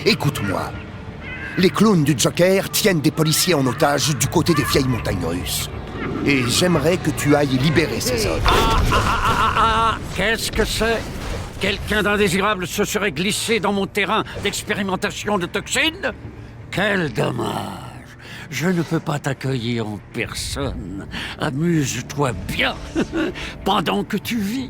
Écoute-moi. Les clones du Joker tiennent des policiers en otage du côté des vieilles montagnes russes. Et j'aimerais que tu ailles libérer ces hommes. Qu'est-ce que c'est? Quelqu'un d'indésirable se serait glissé dans mon terrain d'expérimentation de toxines? Quel dommage! Je ne peux pas t'accueillir en personne. Amuse-toi bien pendant que tu vis.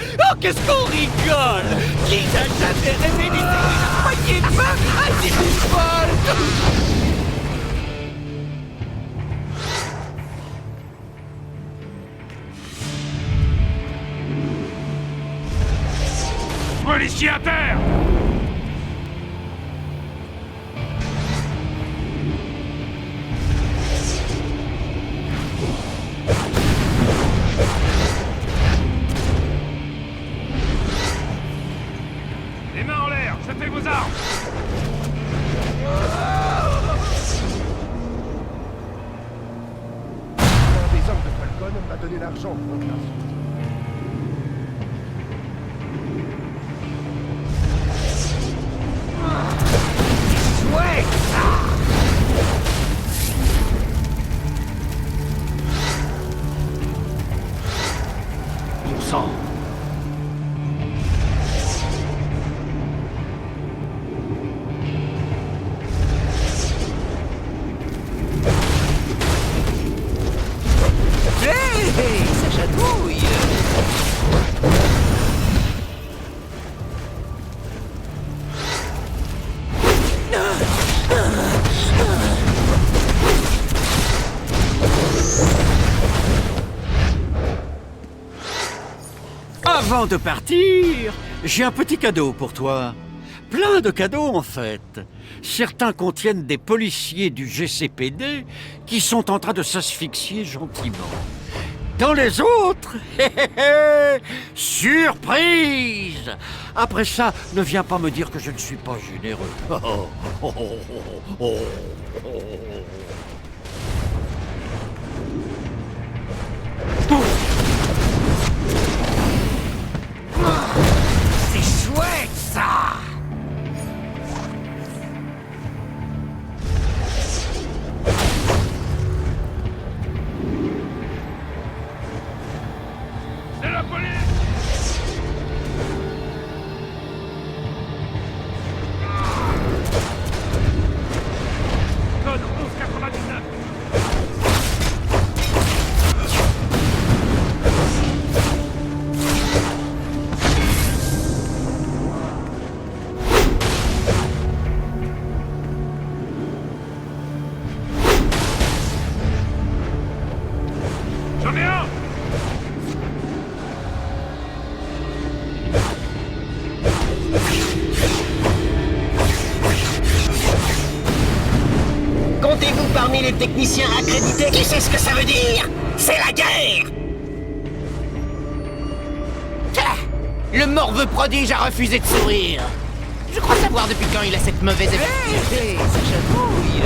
Oh, qu'est-ce qu'on rigole! Qui n'a jamais rêvé d'essayer une poignée de main à des footballs? Policier à terre! Les mains en l'air, jetez vos armes! Un des hommes de Falcon m'a donné l'argent pour l'opération. Ouais! Bon sang! Hey, ça chatouille! Avant de partir, j'ai un petit cadeau pour toi. Plein de cadeaux, en fait. Certains contiennent des policiers du GCPD qui sont en train de s'asphyxier gentiment. Dans les autres, surprise! Après ça, ne viens pas me dire que je ne suis pas généreux. C'est chouette, ça! C'est la police! Code 1199. J'en ai un! Comptez-vous parmi les techniciens accrédités qui sait ce que ça veut dire? C'est la guerre! Le morveux prodige a refusé de sourire. Je crois savoir depuis quand il a cette mauvaise habitude. Hey, ça chatouille!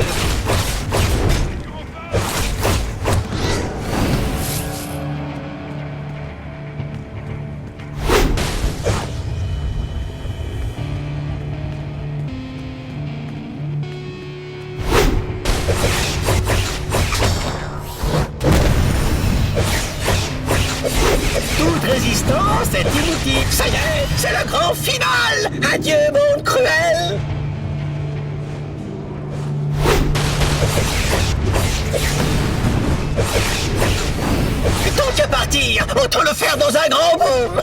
Toute résistance est inutile. Ça y est, c'est le grand final. Adieu, monde cruel. Tant qu'à partir, autant le faire dans un grand boom.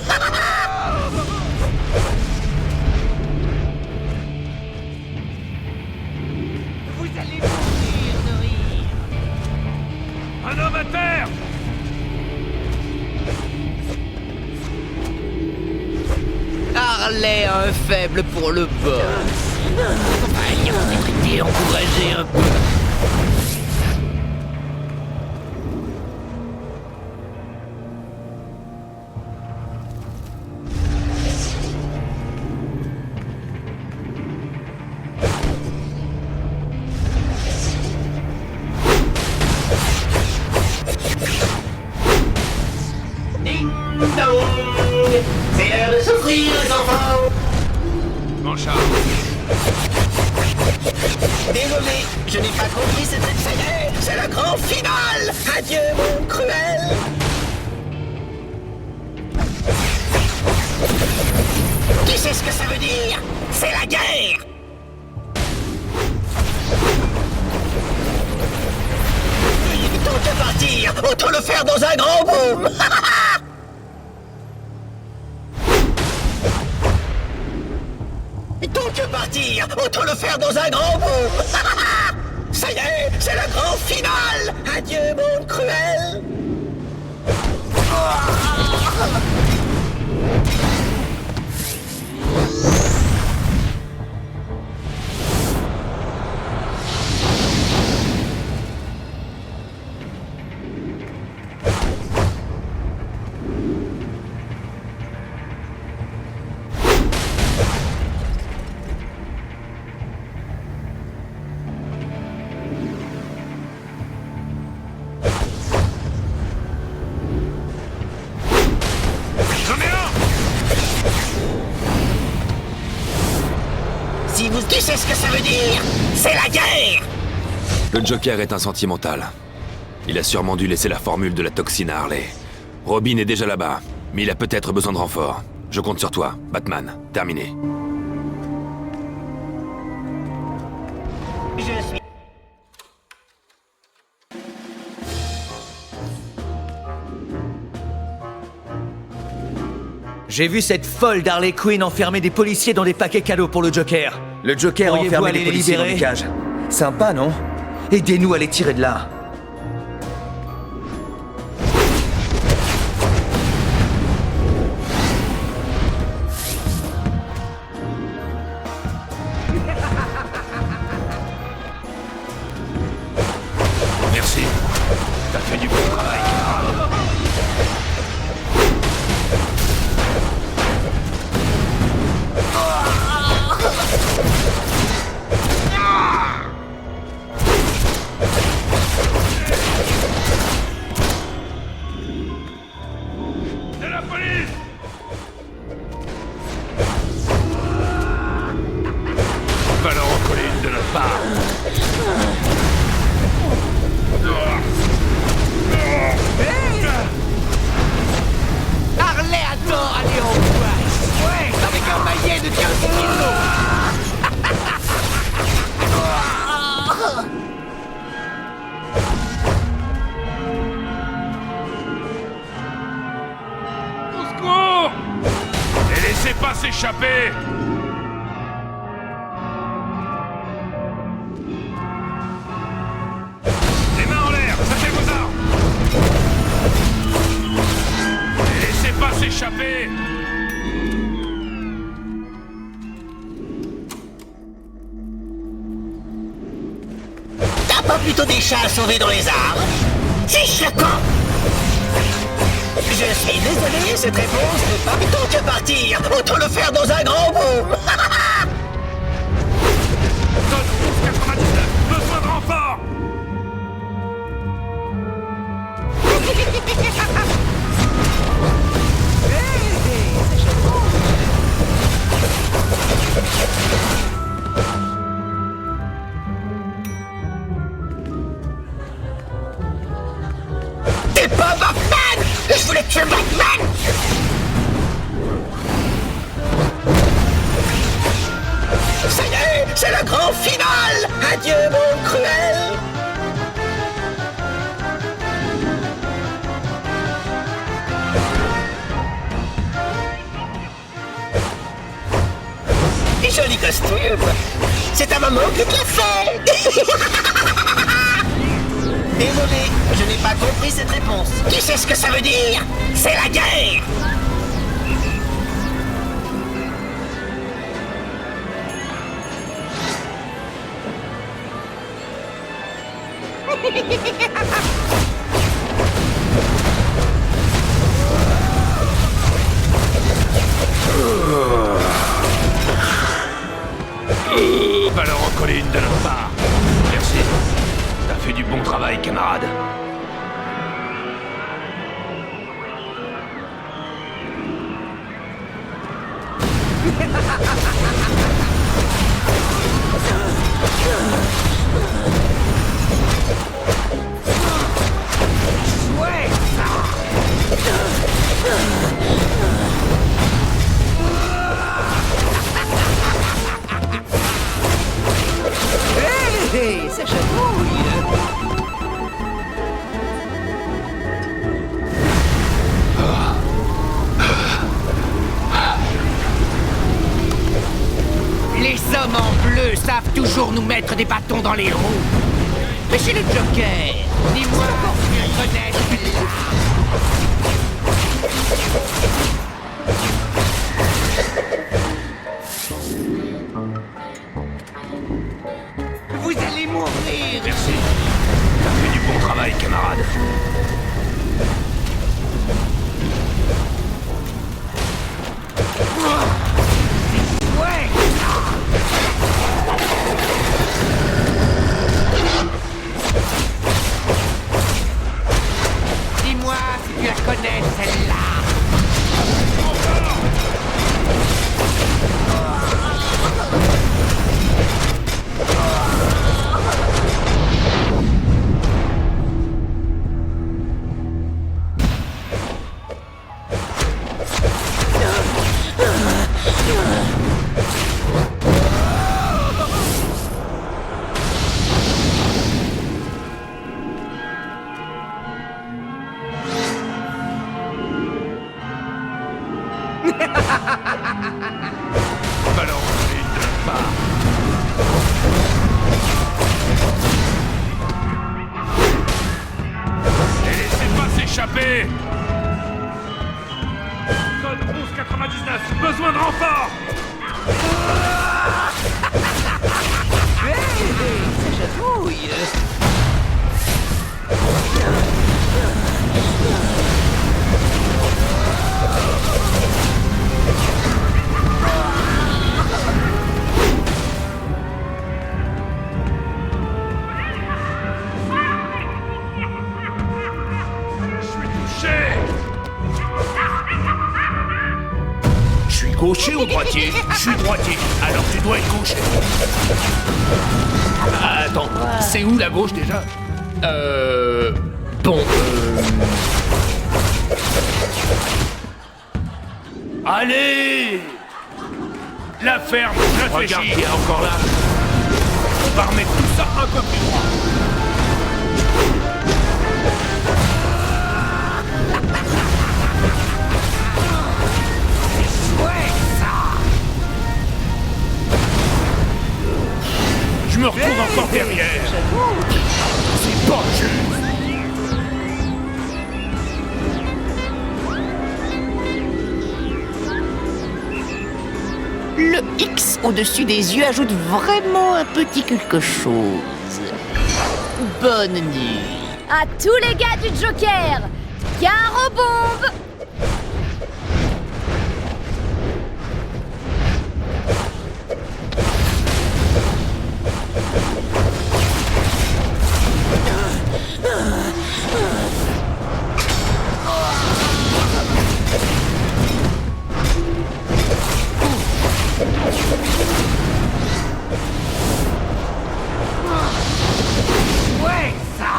Vous allez mourir de rire. Un homme à terre! Harley a un faible pour le boss. Allez, on va traiter, encourager un peu. Ding dong. C'est l'heure de souffrir, les enfants. Mon chat. Désolé, je n'ai pas compris cette... Ça y est, c'est le grand final. Adieu, monde cruel. Tu sais ce que ça veut dire? C'est la guerre. Tant qu'à partir, autant le faire dans un grand boom. Tant que partir, autant le faire dans un grand boom. Ça y est, c'est le grand final. Adieu, monde cruel. Si vous... Tu sais ce que ça veut dire? C'est la guerre. Le Joker est un sentimental. Il a sûrement dû laisser la formule de la toxine à Harley. Robin est déjà là-bas, mais il a peut-être besoin de renfort. Je compte sur toi, Batman. Terminé. Je suis... J'ai vu cette folle d'Harley Quinn enfermer des policiers dans des paquets cadeaux pour le Joker. Le Joker a Pourriez-vous enfermé aller des les policiers dans libérer des cages. Sympa, non? Aidez-nous à les tirer de là. Merci. T'as fait du bon travail. De la police! Va leur en coller une de notre part. Harley adore aller en boîte. Ouais, avec un maillet de 15 kilos. Au secours! Et laissez pas s'échapper! Les mains en l'air, sachez vos armes! Et laissez pas s'échapper! T'as pas plutôt des chats à sauver dans les arbres? C'est choquant. Je suis désolé, cette réponse n'est pas... Tant que partir, autant le faire dans un grand boom. Code 1199, besoin de renfort! C'est le grand final. Adieu, monde cruel. Et joli costume. C'est un moment que tu as fait. Désolé, je n'ai pas compris cette réponse. Tu sais ce que ça veut dire? C'est la guerre. Valeur en colline de notre part. Merci. T'as fait du bon travail, camarade. Hé, ça chatouille. Les hommes en bleu savent toujours nous mettre des bâtons dans les roues. Mais chez le Joker, dis-moi, tu connais celle-là. Vous allez mourir. Merci. T'as fait du bon travail, camarade. Ouais. Dis-moi si tu la connais, celle-là. Valeur en colline de notre part. Et laissez pas s'échapper. Code 1199, besoin de renfort. Hé, ça chatouille. Je suis touché. Je suis gaucher ou droitier? Je suis droitier, alors tu dois être gaucher. Attends, c'est où la gauche déjà? Bon, Allez! La ferme, réfléchis. Regarde qui est encore là. On va remettre tout ça un peu plus droit. Je me retrouve encore derrière. C'est pas juste. Le X au-dessus des yeux ajoute vraiment un petit quelque chose. Bonne nuit. À tous les gars du Joker, Garobombe! Ouais, ça.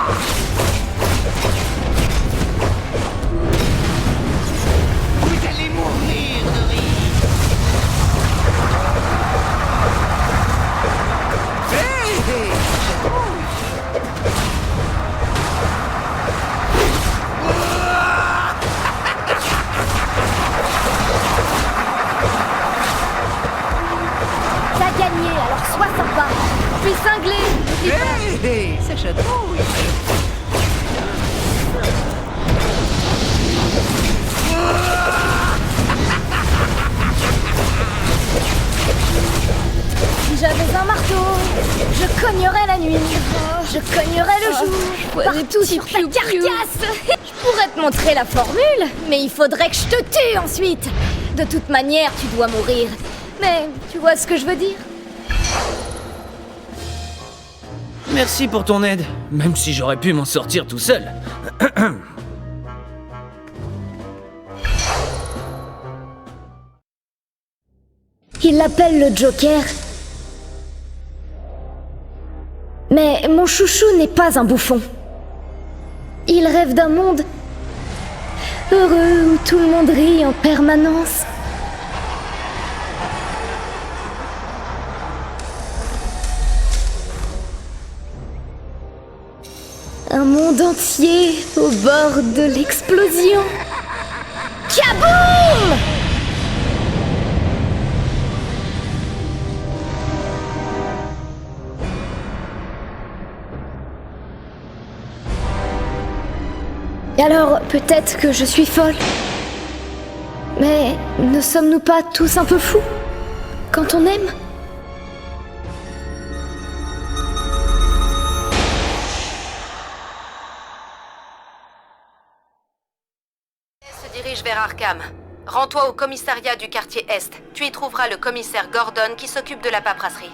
gagner, alors sois sympa. Je suis cinglé, n'oublie pas. Hé, ça chatouille. Si j'avais un marteau, je cognerais la nuit. Je cognerais le jour. Partout sur ta carcasse. Je pourrais te montrer la formule, mais il faudrait que je te tue ensuite. De toute manière, tu dois mourir. Mais tu vois ce que je veux dire? Merci pour ton aide, même si j'aurais pu m'en sortir tout seul. Il l'appelle le Joker. Mais mon chouchou n'est pas un bouffon. Il rêve d'un monde heureux où tout le monde rit en permanence. Un monde entier au bord de l'explosion. Kaboum! Et alors, peut-être que je suis folle. Mais ne sommes-nous pas tous un peu fous quand on aime? Se dirige vers Arkham. Rends-toi au commissariat du quartier Est. Tu y trouveras le commissaire Gordon qui s'occupe de la paperasserie.